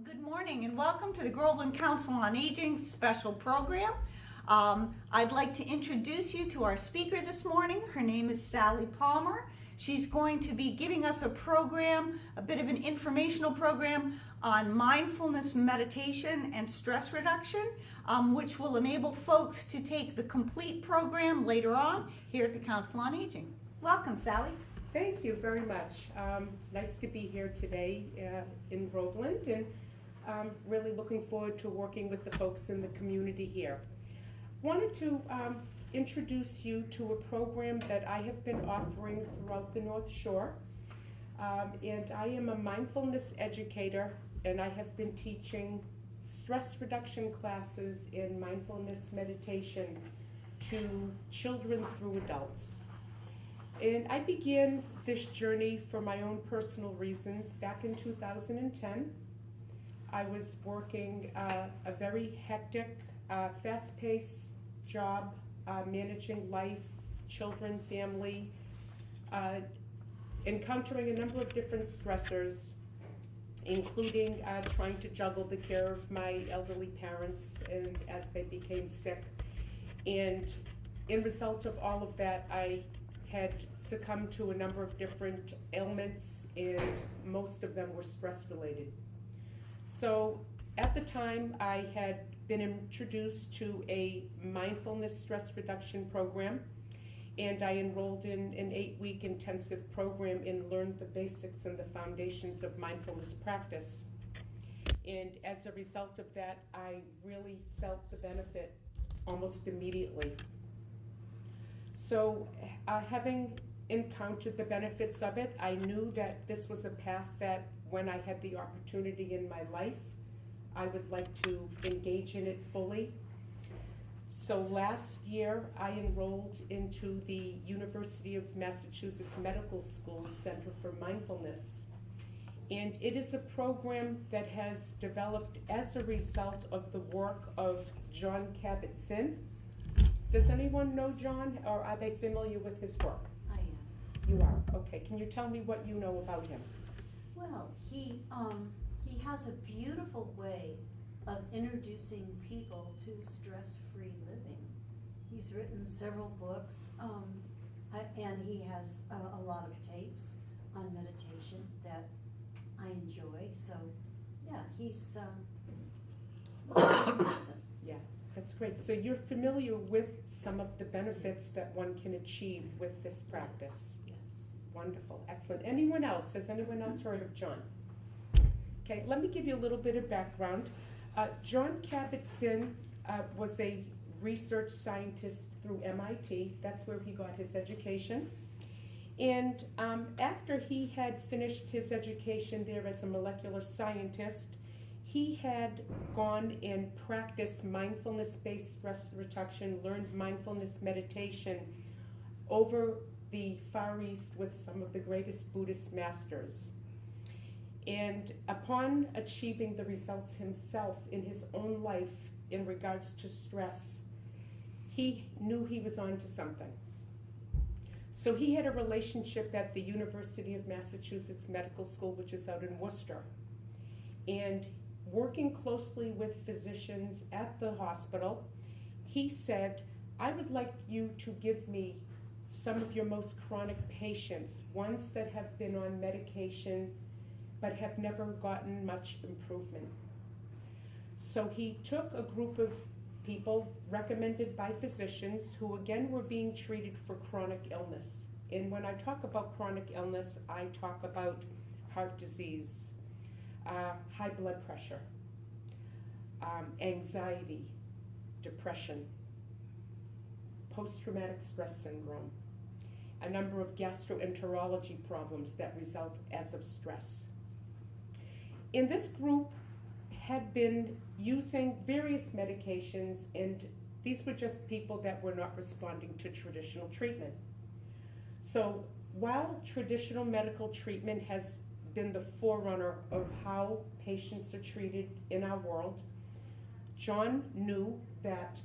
Good morning and welcome to the Groveland Council on Aging special program. I'd like to introduce you to our speaker this morning. Her name is Sally Palmer. She's going to be giving us a program, a bit of an informational program on mindfulness meditation and stress reduction, which will enable folks to take the complete program later on here at the Council on Aging. Welcome, Sally. Thank you very much. Nice to be here today in Groveland, and really looking forward to working with the folks in the community here. Wanted to introduce you to a program that I have been offering throughout the North Shore. And I am a mindfulness educator, and I have been teaching stress reduction classes in mindfulness meditation to children through adults. And I began this journey for my own personal reasons back in 2010. I was working a very hectic, fast-paced job, managing life, children, family, encountering a number of different stressors, including trying to juggle the care of my elderly parents and as they became sick. And in result of all of that, I had succumbed to a number of different ailments, and most of them were stress related. So at the time, I had been introduced to a mindfulness stress reduction program, and I enrolled in an 8-week intensive program and learned the basics and the foundations of mindfulness practice. And as a result of that, I really felt the benefit almost immediately. So having encountered the benefits of it, I knew that this was a path that when I had the opportunity in my life, I would like to engage in it fully. So last year, I enrolled into the University of Massachusetts Medical School Center for Mindfulness. And it is a program that has developed as a result of the work of John Kabat-Zinn. Does anyone know John, or are they familiar with his work? I am. You are, okay. Can you tell me what you know about him? Well, he has a beautiful way of introducing people to stress-free living. He's written several books, and he has a lot of tapes on meditation that I enjoy. So, yeah, he's a good person. Yeah, that's great. So you're familiar with some of the benefits that one can achieve with this practice? Yes. Wonderful, excellent. Anyone else? Has anyone else heard of John? Okay, let me give you a little bit of background. John Kabat-Zinn was a research scientist through MIT. That's where he got his education. And after he had finished his education there as a molecular scientist, he had gone and practiced mindfulness-based stress reduction, learned mindfulness meditation over the Far East with some of the greatest Buddhist masters. And upon achieving the results himself in his own life in regards to stress, he knew he was on to something. So he had a relationship at the University of Massachusetts Medical School, which is out in Worcester. And working closely with physicians at the hospital, he said, I would like you to give me some of your most chronic patients, ones that have been on medication but have never gotten much improvement. So he took a group of people recommended by physicians who again were being treated for chronic illness. And when I talk about chronic illness, I talk about heart disease, high blood pressure, anxiety, depression, post-traumatic stress syndrome, a number of gastroenterology problems that result as of stress. And this group had been using various medications, and these were just people that were not responding to traditional treatment. So while traditional medical treatment has been the forerunner of how patients are treated in our world, John knew that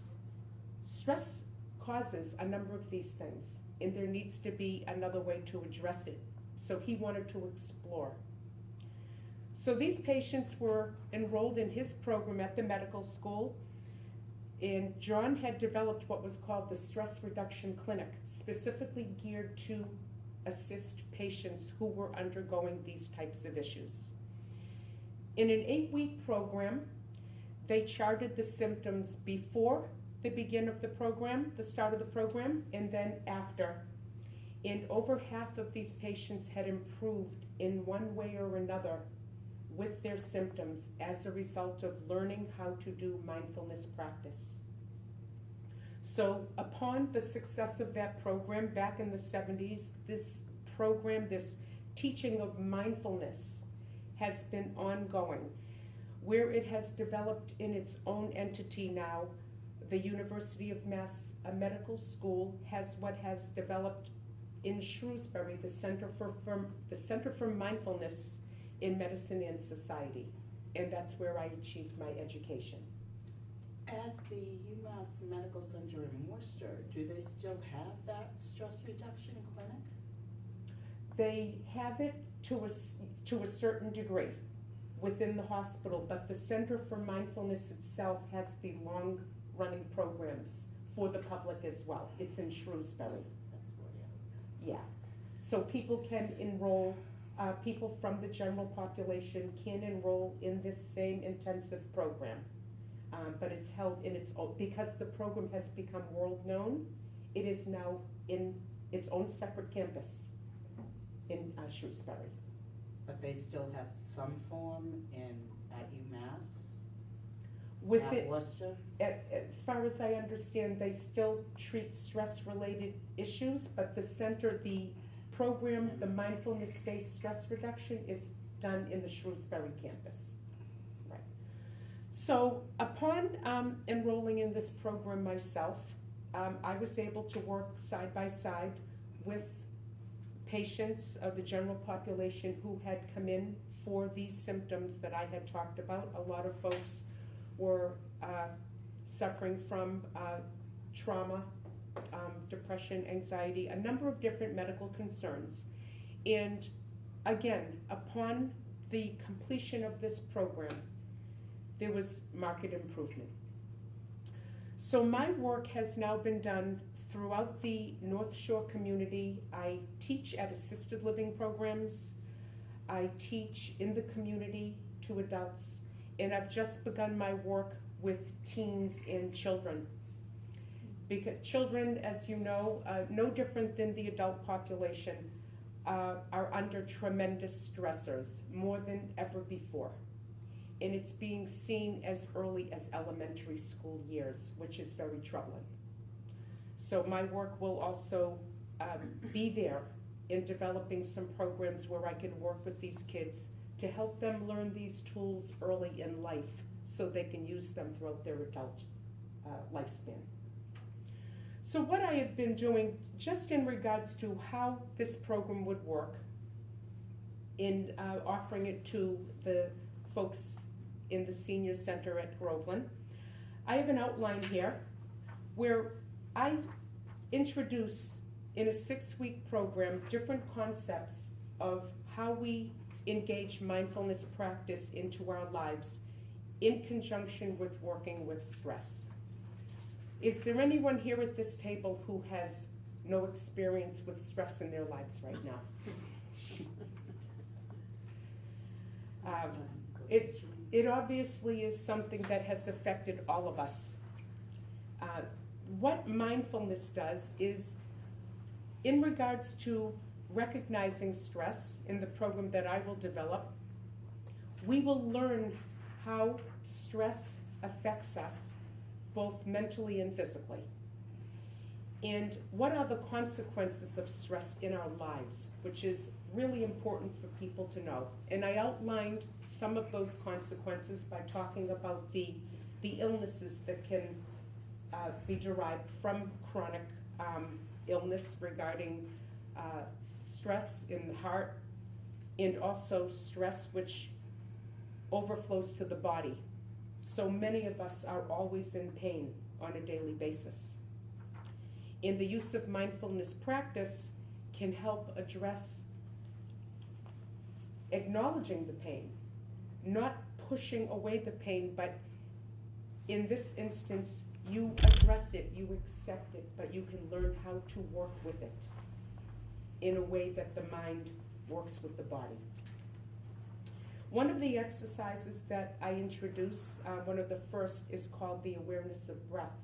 stress causes a number of these things, and there needs to be another way to address it. So he wanted to explore. So these patients were enrolled in his program at the medical school, and John had developed what was called the Stress Reduction Clinic, specifically geared to assist patients who were undergoing these types of issues. In an 8-week program, they charted the symptoms before the begin of the program, the start of the program, and then after. And over half of these patients had improved in one way or another with their symptoms as a result of learning how to do mindfulness practice. So upon the success of that program back in the 70s, this program, this teaching of mindfulness has been ongoing, where it has developed in its own entity now. The University of Mass Medical School has what has developed in Shrewsbury, the Center for Mindfulness in Medicine and Society, and that's where I achieved my education. At the UMass Medical Center in Worcester, do they still have that stress reduction clinic? They have it to a certain degree within the hospital, but the Center for Mindfulness itself has the long-running programs for the public as well. It's in Shrewsbury. That's what, Yeah. So people can enroll, people from the general population can enroll in this same intensive program. But it's held in its own, because the program has become world known, it is now in its own separate campus in Shrewsbury. But they still have some form at UMass, With at it, Worcester? as far as I understand, they still treat stress-related issues, but the center, the program, the mindfulness-based stress reduction is done in the Shrewsbury campus. Right. So upon enrolling in this program myself, I was able to work side by side with patients of the general population who had come in for these symptoms that I had talked about. A lot of folks were suffering from trauma, depression, anxiety, a number of different medical concerns. And again, upon the completion of this program, there was marked improvement. So my work has now been done throughout the North Shore community. I teach at assisted living programs. I teach in the community to adults, and I've just begun my work with teens and children. Because children, as you know, no different than the adult population, are under tremendous stressors, more than ever before. And it's being seen as early as elementary school years, which is very troubling. So my work will also be there in developing some programs where I can work with these kids to help them learn these tools early in life so they can use them throughout their adult lifespan. So what I have been doing, just in regards to how this program would work, in offering it to the folks in the senior center at Groveland, I have an outline here where I introduce in a 6-week program different concepts of how we engage mindfulness practice into our lives in conjunction with working with stress. Is there anyone here at this table who has no experience with stress in their lives right now? It obviously is something that has affected all of us. What mindfulness does is, in regards to recognizing stress in the program that I will develop, we will learn how stress affects us both mentally and physically. And what are the consequences of stress in our lives, which is really important for people to know. And I outlined some of those consequences by talking about the illnesses that can be derived from chronic illness regarding stress in the heart, and also stress which overflows to the body. So many of us are always in pain on a daily basis. And the use of mindfulness practice can help address acknowledging the pain not pushing away the pain, but in this instance, you address it, you accept it, but you can learn how to work with it in a way that the mind works with the body. One of the exercises that I introduce, one of the first, is called the awareness of breath.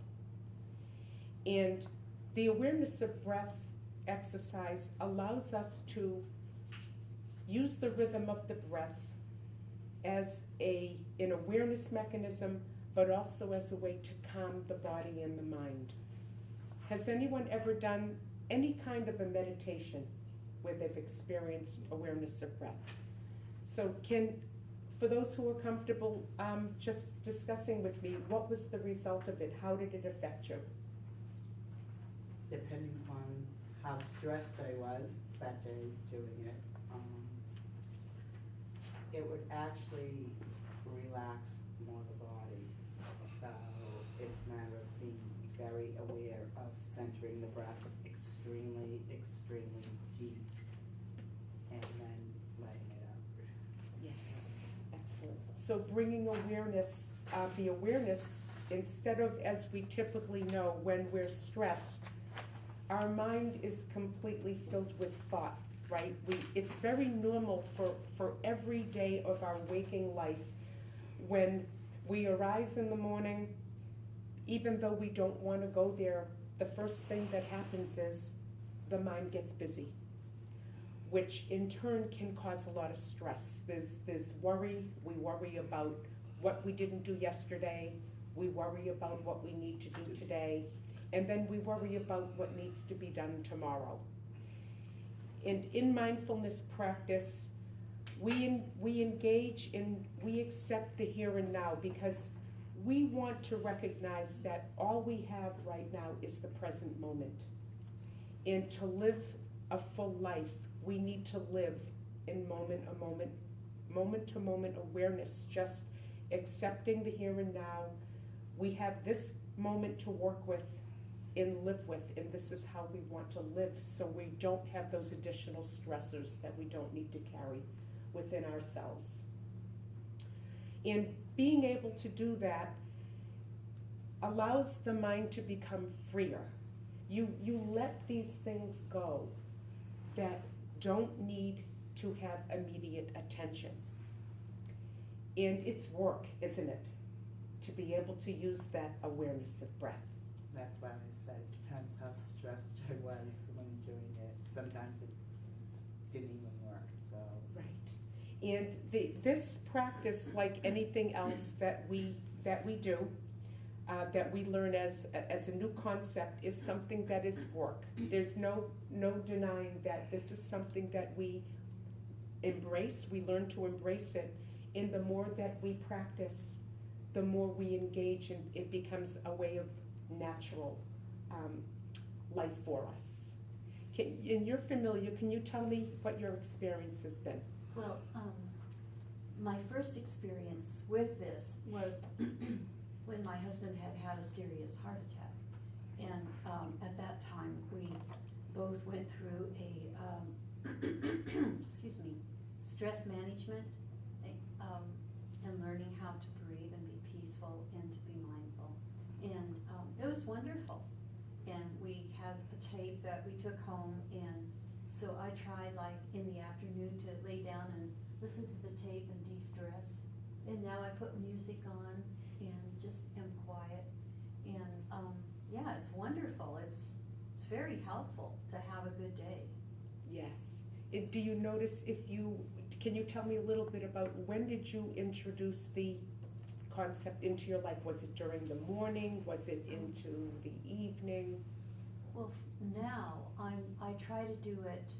And the awareness of breath exercise allows us to use the rhythm of the breath as an awareness mechanism, but also as a way to calm the body and the mind. Has anyone ever done any kind of a meditation where they've experienced awareness of breath? So for those who are comfortable just discussing with me, what was the result of it? How did it affect you? Depending on how stressed I was that day doing it, it would actually relax more the body. So it's a matter of being very aware of centering the breath extremely, extremely deep, and then letting it out. Yes, excellent. So bringing awareness, the awareness, instead of, as we typically know, when we're stressed, our mind is completely filled with thought, right? It's very normal for every day of our waking life, when we arise in the morning, even though we don't want to go there, the first thing that happens is the mind gets busy, which in turn can cause a lot of stress. There's worry. We worry about what we didn't do yesterday. We worry about what we need to do today. And then we worry about what needs to be done tomorrow. And in mindfulness practice, we engage in, we accept the here and now, because we want to recognize that all we have right now is the present moment. And to live a full life, we need to live in moment to moment awareness, just accepting the here and now. We have this moment to work with and live with, and this is how we want to live, so we don't have those additional stressors that we don't need to carry within ourselves. And being able to do that allows the mind to become freer. You let these things go that don't need to have immediate attention. And it's work, isn't it, to be able to use that awareness of breath. That's why I said it depends how stressed I was when doing it. Sometimes it didn't even work, so. Right. And this practice, like anything else that we do, that we learn as a new concept, is something that is work. There's no denying that this is something that we embrace. We learn to embrace it. And the more that we practice, the more we engage, and it becomes a way of natural life for us. And you're familiar, can you tell me what your experience has been? Well, my first experience with this was when my husband had a serious heart attack. And at that time, we both went through a, excuse me, stress management and learning how to breathe and be peaceful and to be mindful. And it was wonderful. And we had a tape that we took home, and so I tried, like, in the afternoon to lay down and listen to the tape and de-stress. And now I put music on and just am quiet. And yeah, it's wonderful. It's very helpful to have a good day. Yes. Do you notice can you tell me a little bit about when did you introduce the concept into your life? Was it during the morning? Was it into the evening? Well, now I try to do it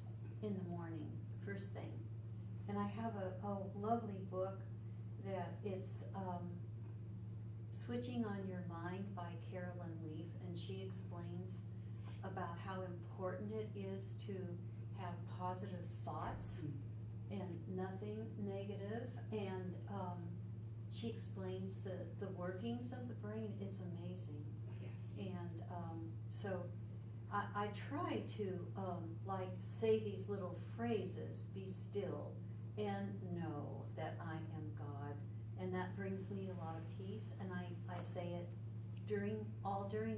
in the morning, first thing. And I have a lovely book that it's Switching on Your Mind by Carolyn Leaf, and she explains about how important it is to have positive thoughts and nothing negative. And she explains the workings of the brain. It's amazing. Yes. And so I try to like say these little phrases: be still, and know that I am God. And that brings me a lot of peace, and I say it during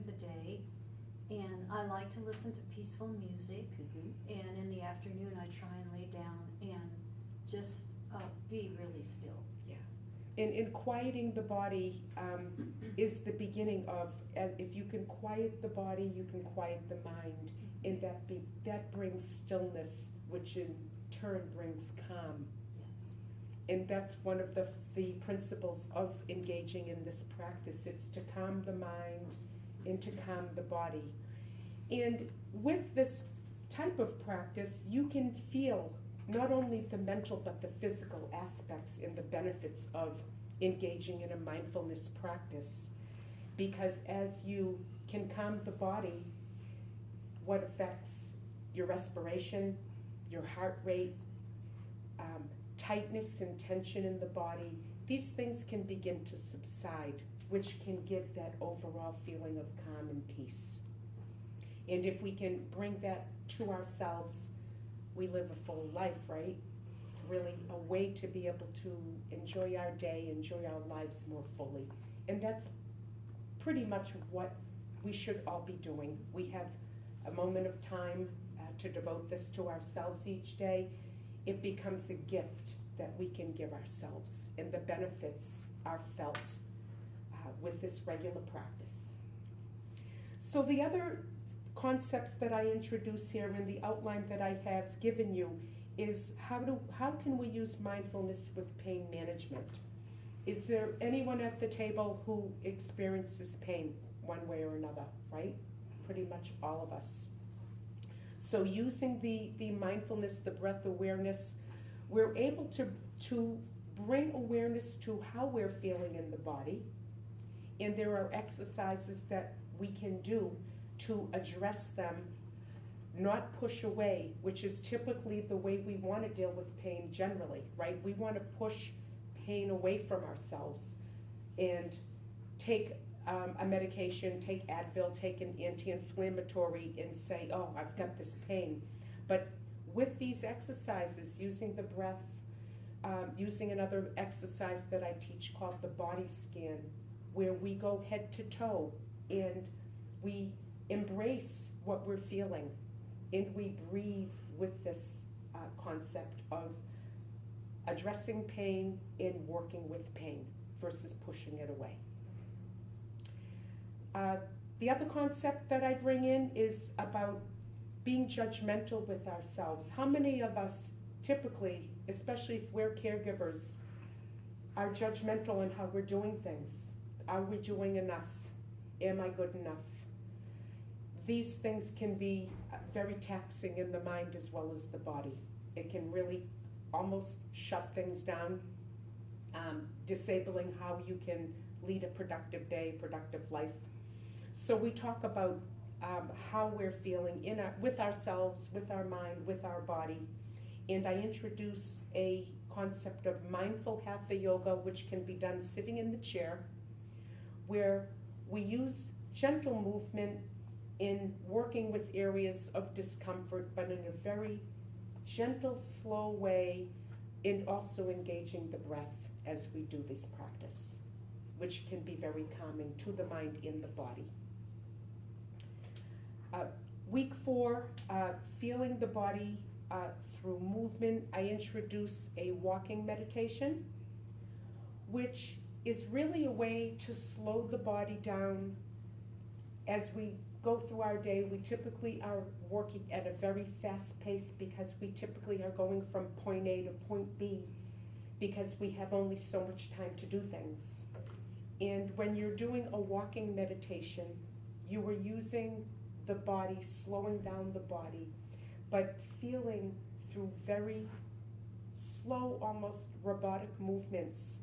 the day. And I like to listen to peaceful music, and in the afternoon I try and lay down and just be really still. In quieting the body is the beginning of, if you can quiet the body, you can quiet the mind, and that brings stillness, which in turn brings calm. Yes. And that's one of the principles of engaging in this practice. It's to calm the mind and to calm the body. And with this type of practice, you can feel not only the mental but the physical aspects and the benefits of engaging in a mindfulness practice. Because as you can calm the body, what affects your respiration, your heart rate, tightness and tension in the body, these things can begin to subside, which can give that overall feeling of calm and peace. And if we can bring that to ourselves, we live a full life, right? It's really a way to be able to enjoy our day, enjoy our lives more fully. And that's pretty much what we should all be doing. We have a moment of time to devote this to ourselves each day. It becomes a gift that we can give ourselves, and the benefits are felt with this regular practice. So the other concepts that I introduce here in the outline that I have given you is how can we use mindfulness with pain management? Is there anyone at the table who experiences pain one way or another, right? Pretty much all of us. So using the mindfulness, the breath awareness, we're able to bring awareness to how we're feeling in the body. And there are exercises that we can do to address them, not push away, which is typically the way we want to deal with pain generally, right? We want to push pain away from ourselves and take a medication, take Advil, take an anti-inflammatory and say, oh, I've got this pain. But with these exercises, using the breath, using another exercise that I teach called the body scan, where we go head to toe and we embrace what we're feeling and we breathe with this concept of addressing pain and working with pain versus pushing it away. The other concept that I bring in is about being judgmental with ourselves. How many of us typically, especially if we're caregivers, are judgmental in how we're doing things? Are we doing enough? Am I good enough? These things can be very taxing in the mind as well as the body. It can really almost shut things down, disabling how you can lead a productive day, productive life. So we talk about how we're feeling with ourselves, with our mind, with our body. And I introduce a concept of mindful hatha yoga, which can be done sitting in the chair, where we use gentle movement in working with areas of discomfort, but in a very gentle, slow way, and also engaging the breath as we do this practice, which can be very calming to the mind and the body. Week 4, feeling the body through movement, I introduce a walking meditation, which is really a way to slow the body down. As we go through our day, we typically are working at a very fast pace because we typically are going from point A to point B because we have only so much time to do things. And when you're doing a walking meditation, you are using the body, slowing down the body, but feeling through very slow, almost robotic movements,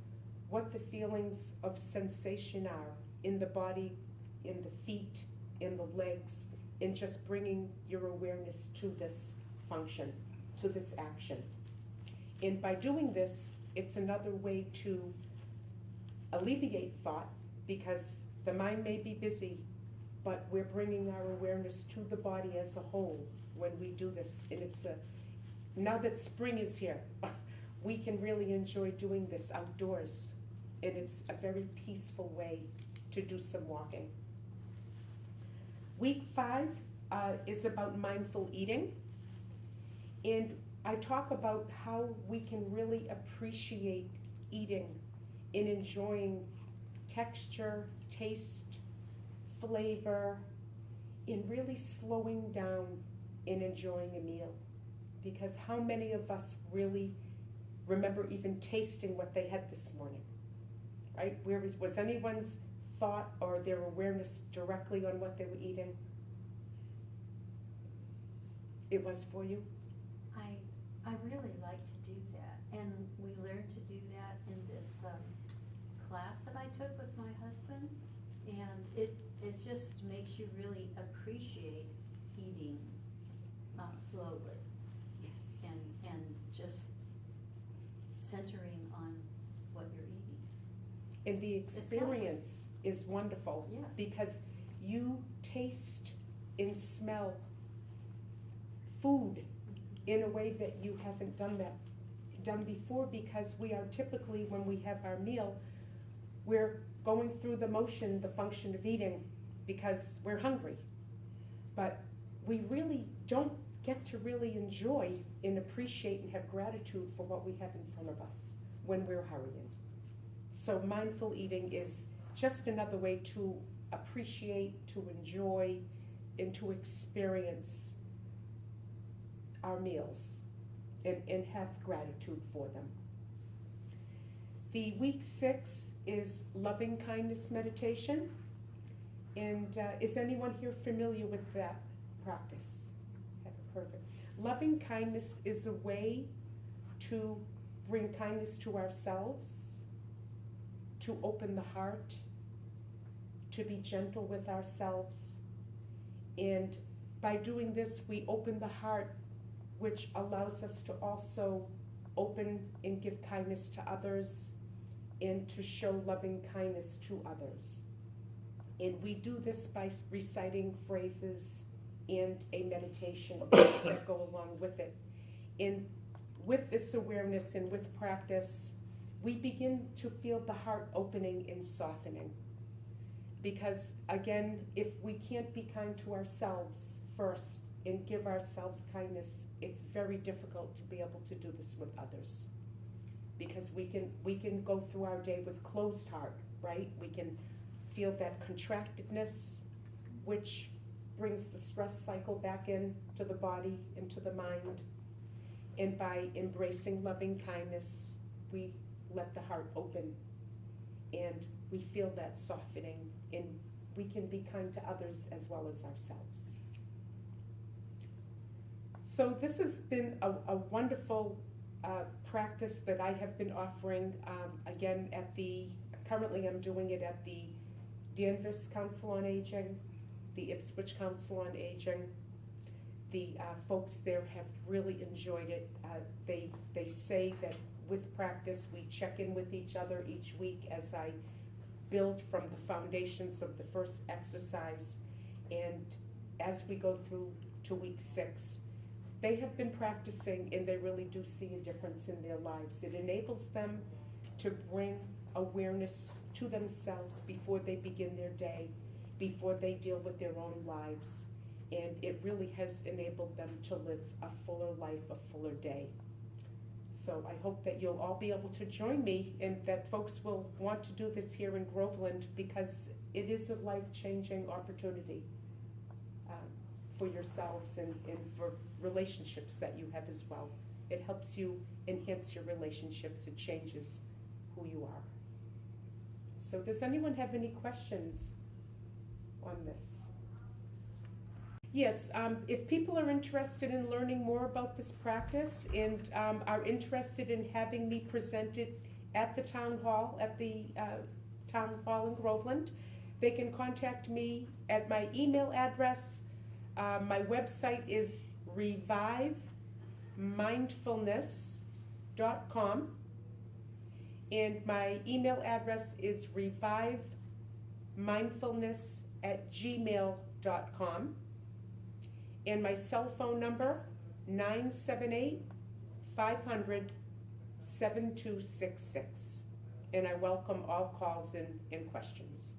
what the feelings of sensation are in the body, in the feet, in the legs, and just bringing your awareness to this function, to this action. And by doing this, it's another way to alleviate thought, because the mind may be busy, but we're bringing our awareness to the body as a whole when we do this. And it's now that spring is here, we can really enjoy doing this outdoors. And it's a very peaceful way to do some walking. Week 5 is about mindful eating. And I talk about how we can really appreciate eating and enjoying texture, taste, flavor, and really slowing down and enjoying a meal. Because how many of us really remember even tasting what they had this morning, right? Was anyone's thought or their awareness directly on what they were eating? It was for you? I really like to do that, and we learned to do that in this class that I took with my husband, and it just makes you really appreciate eating slowly. Yes. And just centering on what you're eating. And the experience is wonderful. Yes. Because you taste and smell food in a way that you haven't done before, because we are typically, when we have our meal, we're going through the function of eating because we're hungry. But we really don't get to really enjoy and appreciate and have gratitude for what we have in front of us when we're hurrying. So mindful eating is just another way to appreciate, to enjoy, and to experience our meals and have gratitude for them. The week 6 is loving kindness meditation. And is anyone here familiar with that practice? Perfect. Loving kindness is a way to bring kindness to ourselves, to open the heart, to be gentle with ourselves. And by doing this, we open the heart, which allows us to also open and give kindness to others and to show loving kindness to others. And we do this by reciting phrases and a meditation that go along with it. And with this awareness and with practice, we begin to feel the heart opening and softening. Because again, if we can't be kind to ourselves first and give ourselves kindness, it's very difficult to be able to do this with others. Because we can go through our day with closed heart, right? We can feel that contractedness, which brings the stress cycle back into the body, into the mind. And by embracing loving kindness, we let the heart open and we feel that softening, and we can be kind to others as well as ourselves. So this has been a wonderful practice that I have been offering, again, currently I'm doing it at the Danvers Council on Aging, the Ipswich Council on Aging. The folks there have really enjoyed it. They say that with practice, we check in with each other each week as I build from the foundations of the first exercise. And as we go through to week 6, they have been practicing and they really do see a difference in their lives. It enables them to bring awareness to themselves before they begin their day, before they deal with their own lives. And it really has enabled them to live a fuller life, a fuller day. So I hope that you'll all be able to join me and that folks will want to do this here in Groveland, because it is a life-changing opportunity for yourselves and for relationships that you have as well. It helps you enhance your relationships. It changes who you are. So does anyone have any questions on this? Yes, if people are interested in learning more about this practice and are interested in having me present it at the town hall, in Groveland, they can contact me at my email address. My website is revivemindfulness.com, and my email address is revivemindfulness@gmail.com. And my cell phone number, 978-500-6999. 7266. And I welcome all calls and questions.